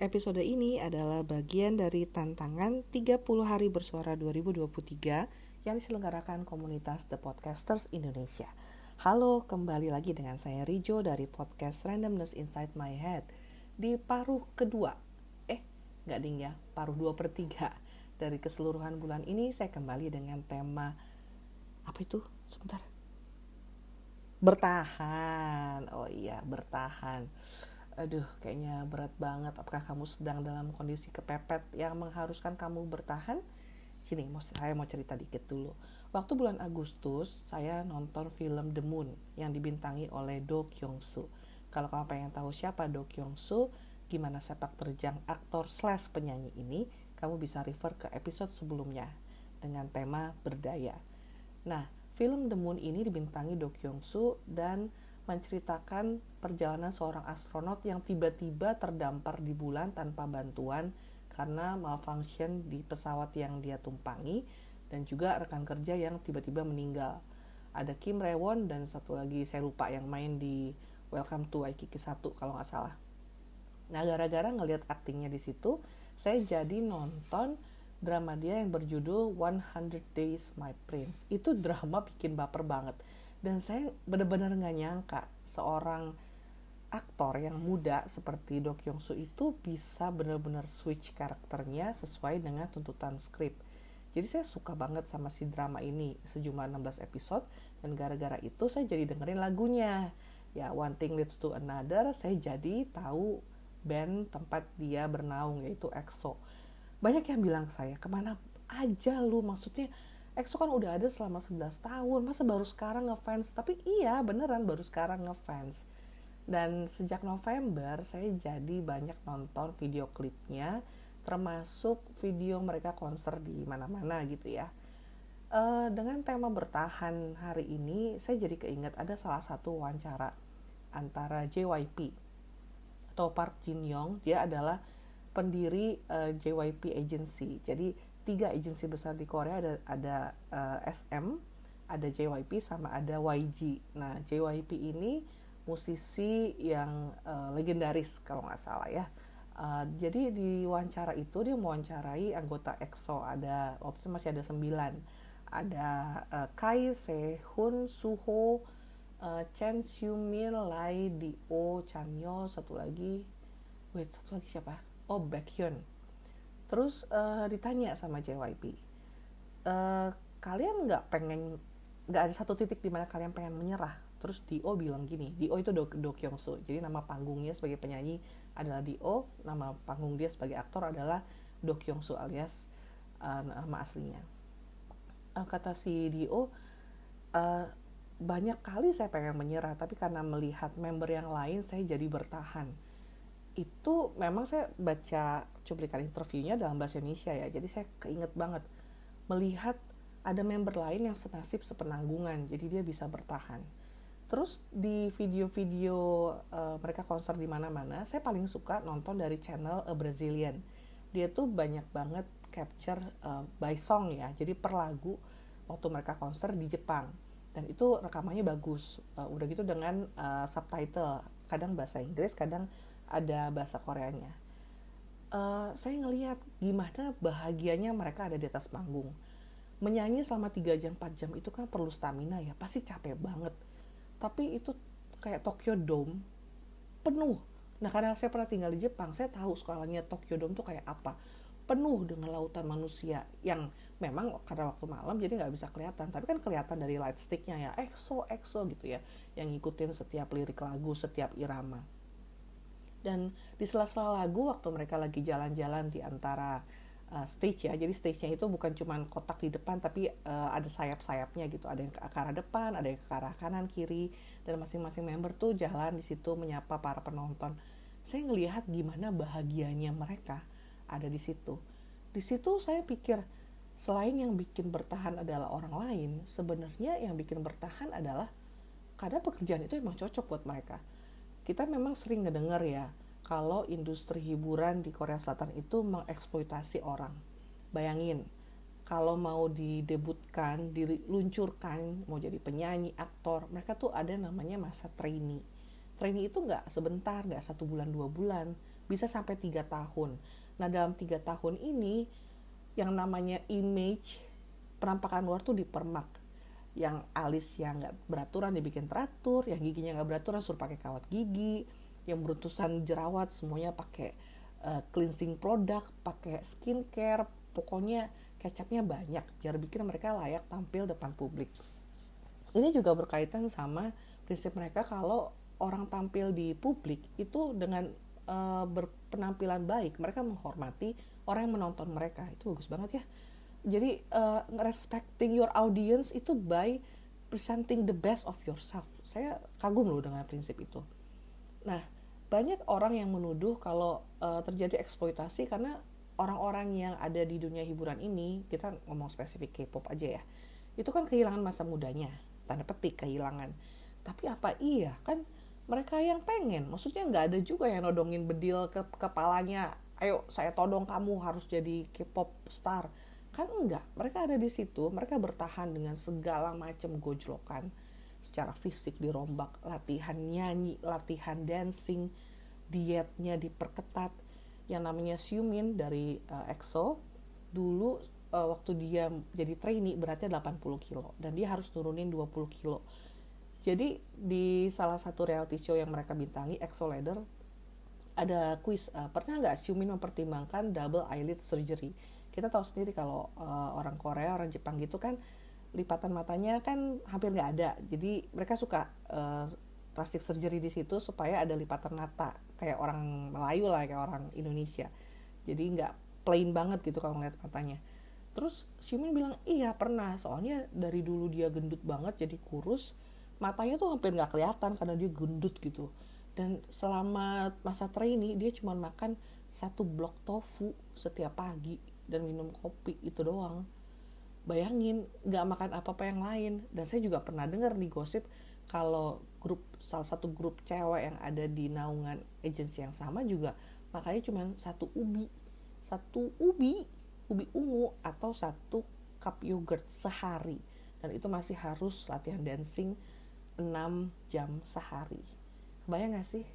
Episode ini adalah bagian dari tantangan 30 hari bersuara 2023 yang diselenggarakan komunitas The Podcasters Indonesia. Halo, kembali lagi dengan saya Rijo dari podcast Randomness Inside My Head. Di paruh kedua, nggak ding ya, paruh 2/3 dari keseluruhan bulan ini saya kembali dengan tema, apa itu? Sebentar. Bertahan. Oh iya, bertahan. Aduh, kayaknya berat banget. Apakah kamu sedang dalam kondisi kepepet yang mengharuskan kamu bertahan? Sini, saya mau cerita dikit dulu. Waktu bulan Agustus, saya nonton film The Moon yang dibintangi oleh Do Kyung-soo. Kalau kamu pengen tahu siapa Do Kyung-soo, gimana sepak terjang aktor / penyanyi ini, kamu bisa refer ke episode sebelumnya dengan tema berdaya. Nah, film The Moon ini dibintangi Do Kyung-soo dan menceritakan perjalanan seorang astronot yang tiba-tiba terdampar di bulan tanpa bantuan karena malfunction di pesawat yang dia tumpangi, dan juga rekan kerja yang tiba-tiba meninggal. Ada Kim Rae-won dan satu lagi saya lupa yang main di Welcome to Waikiki 1 kalau nggak salah. Nah, gara-gara ngelihat aktingnya di situ, saya jadi nonton drama dia yang berjudul 100 Days My Prince. Itu drama bikin baper banget. Dan saya benar-benar gak nyangka seorang aktor yang muda seperti Do Kyung-soo itu bisa benar-benar switch karakternya sesuai dengan tuntutan skrip. Jadi saya suka banget sama si drama ini, sejumlah 16 episode, dan gara-gara itu saya jadi dengerin lagunya. Ya, One Thing Leads to Another, saya jadi tahu band tempat dia bernaung, yaitu EXO. Banyak yang bilang ke saya, kemana aja lu, maksudnya EXO kan udah ada selama 11 tahun, masa baru sekarang ngefans? Tapi iya, beneran baru sekarang ngefans. Dan sejak November, saya jadi banyak nonton video klipnya, termasuk video mereka konser di mana-mana gitu ya. Dengan tema bertahan hari ini, saya jadi keinget ada salah satu wawancara antara JYP atau Park Jin Young. Dia adalah pendiri JYP Agency. Jadi 3 agensi besar di Korea, ada SM, ada JYP, sama ada YG. Nah, JYP ini musisi yang legendaris kalau nggak salah ya. Jadi di wawancara itu dia mewawancarai anggota EXO. Waktu itu masih ada 9. Ada Kai, Sehun, Suho, Chen Xiumin, Lai, Dio, Chanyeol, satu lagi siapa? Oh, Baekhyun. Terus ditanya sama JYP, kalian nggak ada satu titik di mana kalian pengen menyerah? Terus Dio bilang gini, Dio itu Do Kyung-soo, jadi nama panggungnya sebagai penyanyi adalah Dio, nama panggung dia sebagai aktor adalah Do Kyung-soo alias nama aslinya. Kata si Dio, banyak kali saya pengen menyerah, tapi karena melihat member yang lain saya jadi bertahan. Itu memang saya baca cuplikan interviewnya dalam bahasa Indonesia ya, jadi saya keinget banget melihat ada member lain yang senasib sepenanggungan, jadi dia bisa bertahan. Terus di video-video mereka konser di mana-mana, saya paling suka nonton dari channel A Brazilian. Dia tuh banyak banget capture by song ya, jadi per lagu waktu mereka konser di Jepang, dan itu rekamannya bagus. Udah gitu dengan subtitle, kadang bahasa Inggris, kadang ada bahasa Koreanya. Saya ngelihat gimana bahagianya mereka ada di atas panggung. Menyanyi selama 3 jam 4 jam itu kan perlu stamina ya, pasti capek banget. Tapi itu kayak Tokyo Dome penuh. Nah, karena saya pernah tinggal di Jepang, saya tahu skalanya Tokyo Dome tuh kayak apa. Penuh dengan lautan manusia yang memang karena waktu malam jadi nggak bisa kelihatan, tapi kan kelihatan dari light sticknya ya, EXO gitu ya, yang ngikutin setiap lirik lagu, setiap irama. Dan di sela-sela lagu waktu mereka lagi jalan-jalan di antara stage ya, jadi stage-nya itu bukan cuma kotak di depan, tapi ada sayap-sayapnya gitu, ada yang ke arah depan, ada yang ke arah kanan kiri, dan masing-masing member tuh jalan di situ menyapa para penonton. Saya ngelihat gimana bahagianya mereka ada di situ. Di situ saya pikir, selain yang bikin bertahan adalah orang lain, sebenarnya yang bikin bertahan adalah karena pekerjaan itu emang cocok buat mereka. Kita memang sering ngedengar ya, kalau industri hiburan di Korea Selatan itu mengeksploitasi orang. Bayangin, kalau mau didebutkan, diluncurkan, mau jadi penyanyi, aktor, mereka tuh ada namanya masa trainee. Trainee itu nggak sebentar, nggak 1 bulan 2 bulan, bisa sampai 3 tahun. Nah dalam 3 tahun ini yang namanya image penampakan luar tuh dipermak. Yang alis yang nggak beraturan dibikin teratur, yang giginya nggak beraturan suruh pakai kawat gigi, yang beruntusan jerawat semuanya pakai cleansing produk, pakai skincare, pokoknya kecapnya banyak biar bikin mereka layak tampil depan publik. Ini juga berkaitan sama prinsip mereka kalau orang tampil di publik itu dengan berpenampilan baik, mereka menghormati orang yang menonton mereka. Itu bagus banget ya. Jadi respecting your audience itu by presenting the best of yourself. Saya kagum loh dengan prinsip itu. Nah, banyak orang yang menuduh kalau terjadi eksploitasi karena orang-orang yang ada di dunia hiburan ini, kita ngomong spesifik K-pop aja ya, itu kan kehilangan masa mudanya, tanda petik kehilangan. Tapi apa iya kan mereka yang pengen, maksudnya nggak ada juga yang nodongin bedil ke kepalanya, ayo saya todong kamu harus jadi K-pop star. Kan enggak, mereka ada di situ, mereka bertahan dengan segala macam gojlokan, secara fisik dirombak, latihan nyanyi, latihan dancing, dietnya diperketat. Yang namanya Xiumin dari EXO dulu waktu dia jadi trainee beratnya 80 kilo dan dia harus turunin 20 kilo. Jadi di salah satu reality show yang mereka bintangi, EXO Ladder, ada kuis, pernah nggak Xiumin mempertimbangkan double eyelid surgery? Kita tahu sendiri kalau orang Korea, orang Jepang gitu kan lipatan matanya kan hampir nggak ada, jadi mereka suka plastik surgery di situ supaya ada lipatan mata kayak orang Melayu lah, kayak orang Indonesia, jadi nggak plain banget gitu kalau ngeliat matanya. Terus Xiumin bilang iya pernah, soalnya dari dulu dia gendut banget jadi kurus, matanya tuh hampir nggak kelihatan karena dia gendut gitu. Dan selama masa trainee dia cuma makan 1 blok tofu setiap pagi dan minum kopi itu doang. Bayangin nggak makan apa-apa yang lain. Dan saya juga pernah dengar di gosip kalau salah satu grup cewek yang ada di naungan agensi yang sama juga makannya cuma 1 ubi ungu atau 1 cup yogurt sehari, dan itu masih harus latihan dancing 6 jam sehari. Kebayang gak sih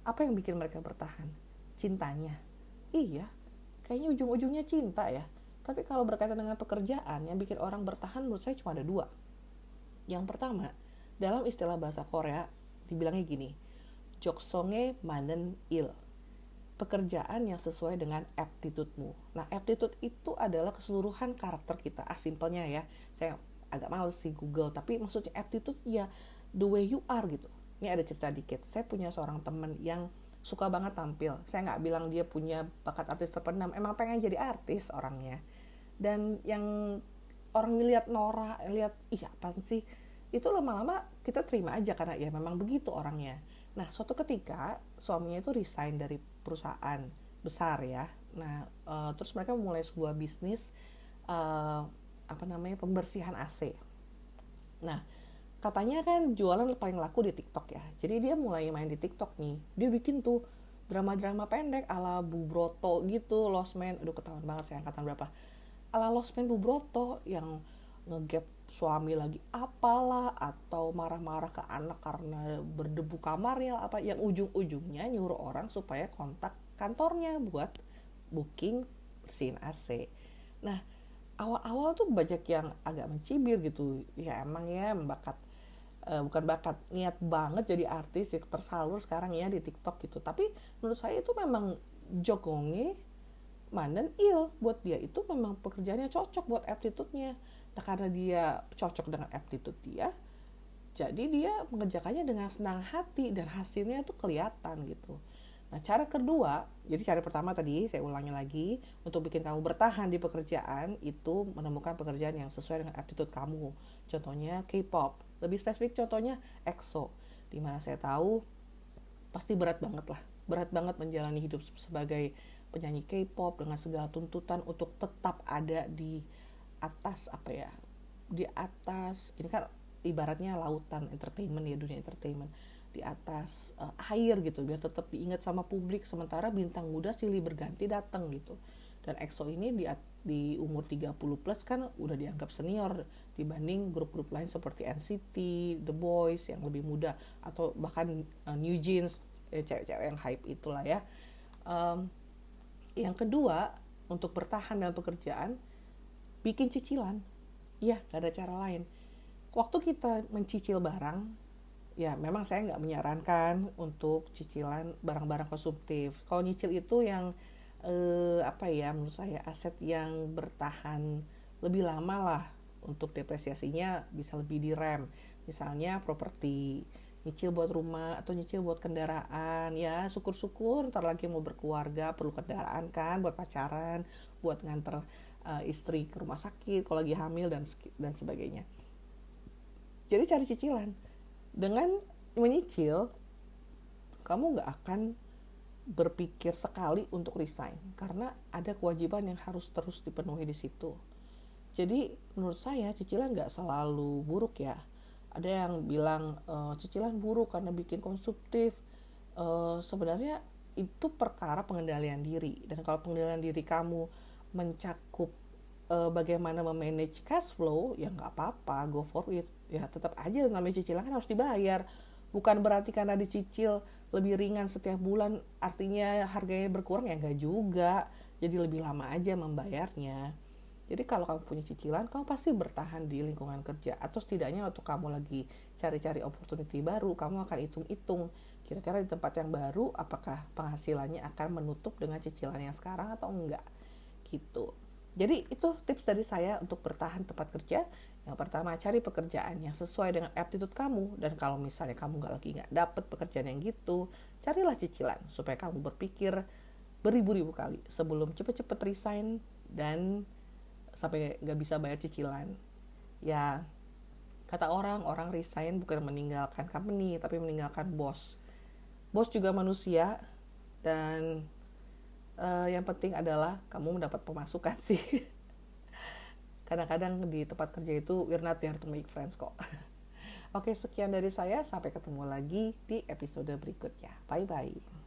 apa yang bikin mereka bertahan? Cintanya. Iya, kayaknya ujung-ujungnya cinta ya. Tapi kalau berkaitan dengan pekerjaan, yang bikin orang bertahan menurut saya cuma ada 2. Yang pertama, dalam istilah bahasa Korea, dibilangnya gini, joksonge manen il. Pekerjaan yang sesuai dengan aptitude-mu. Nah, aptitude itu adalah keseluruhan karakter kita. Simpelnya ya, saya agak males sih Google, tapi maksudnya aptitude ya the way you are gitu. Ini ada cerita dikit. Saya punya seorang teman yang suka banget tampil. Saya nggak bilang dia punya bakat artis terpendam, emang pengen jadi artis orangnya. Dan yang orang lihat Nora, lihat ih apaan sih, itu lama-lama kita terima aja karena ya memang begitu orangnya. Nah suatu ketika suaminya itu resign dari perusahaan besar ya. Nah terus mereka mulai sebuah bisnis pembersihan AC. Nah katanya kan jualan paling laku di TikTok ya. Jadi dia mulai main di TikTok nih. Dia bikin tuh drama-drama pendek ala Bu Broto gitu, Lost Man. Aduh ketahuan banget saya angkatan berapa. Ala Lost Man Bu Broto yang ngegap suami lagi apalah, atau marah-marah ke anak karena berdebu kamarnya apa, yang ujung-ujungnya nyuruh orang supaya kontak kantornya buat booking bersihin AC. Nah awal-awal tuh banyak yang agak mencibir gitu ya, emang ya bukan bakat, niat banget jadi artis ya, tersalur sekarang ya di TikTok gitu. Tapi menurut saya itu memang jogonge manen il, buat dia itu memang pekerjaannya cocok buat aptitude-nya. Nah karena dia cocok dengan aptitude dia, jadi dia mengerjakannya dengan senang hati dan hasilnya tuh kelihatan gitu. Nah cara kedua, jadi cara pertama tadi saya ulangi lagi, untuk bikin kamu bertahan di pekerjaan itu menemukan pekerjaan yang sesuai dengan aptitude kamu. Contohnya K-pop, lebih spesifik contohnya EXO, dimana saya tahu pasti berat banget menjalani hidup sebagai penyanyi K-pop dengan segala tuntutan untuk tetap ada di atas di atas ini kan ibaratnya lautan entertainment ya, dunia entertainment, di atas air gitu biar tetap diingat sama publik, sementara bintang muda silih berganti datang gitu. Dan EXO ini di umur 30 plus kan udah dianggap senior dibanding grup-grup lain seperti NCT, The Boys yang lebih muda, atau bahkan New Jeans, cewek-cewek yang hype itulah ya. Um, yang kedua, untuk bertahan dalam pekerjaan, bikin cicilan. Iya, gak ada cara lain. Waktu kita mencicil barang, ya memang saya nggak menyarankan untuk cicilan barang-barang konsumtif. Kalau nyicil itu yang menurut saya aset yang bertahan lebih lama lah, untuk depresiasinya bisa lebih direm. Misalnya properti, nyicil buat rumah atau nyicil buat kendaraan, ya syukur-syukur ntar lagi mau berkeluarga perlu kendaraan kan, buat pacaran, buat nganter istri ke rumah sakit kalau lagi hamil dan sebagainya. Jadi cari cicilan. Dengan menyicil, kamu nggak akan berpikir sekali untuk resign karena ada kewajiban yang harus terus dipenuhi di situ. Jadi menurut saya cicilan nggak selalu buruk ya. Ada yang bilang cicilan buruk karena bikin konsumtif. Sebenarnya itu perkara pengendalian diri. Dan kalau pengendalian diri kamu mencakup bagaimana memanage cash flow, ya nggak apa-apa, go for it. Ya tetap aja namanya cicilan kan harus dibayar. Bukan berarti karena dicicil lebih ringan setiap bulan artinya harganya berkurang, ya nggak juga. Jadi lebih lama aja membayarnya. Jadi kalau kamu punya cicilan, kamu pasti bertahan di lingkungan kerja. Atau setidaknya waktu kamu lagi cari-cari opportunity baru, kamu akan hitung-hitung kira-kira di tempat yang baru apakah penghasilannya akan menutup dengan cicilan yang sekarang atau enggak gitu. Jadi itu tips dari saya untuk bertahan tempat kerja. Yang pertama, cari pekerjaan yang sesuai dengan aptitude kamu. Dan kalau misalnya kamu nggak dapet pekerjaan yang gitu, carilah cicilan supaya kamu berpikir beribu-ribu kali sebelum cepet-cepet resign dan sampai nggak bisa bayar cicilan. Ya kata orang resign bukan meninggalkan company tapi meninggalkan bos. Bos juga manusia dan yang penting adalah kamu mendapat pemasukan sih. Kadang-kadang di tempat kerja itu we're not there to make friends kok. Oke, sekian dari saya, sampai ketemu lagi di episode berikutnya. Bye bye.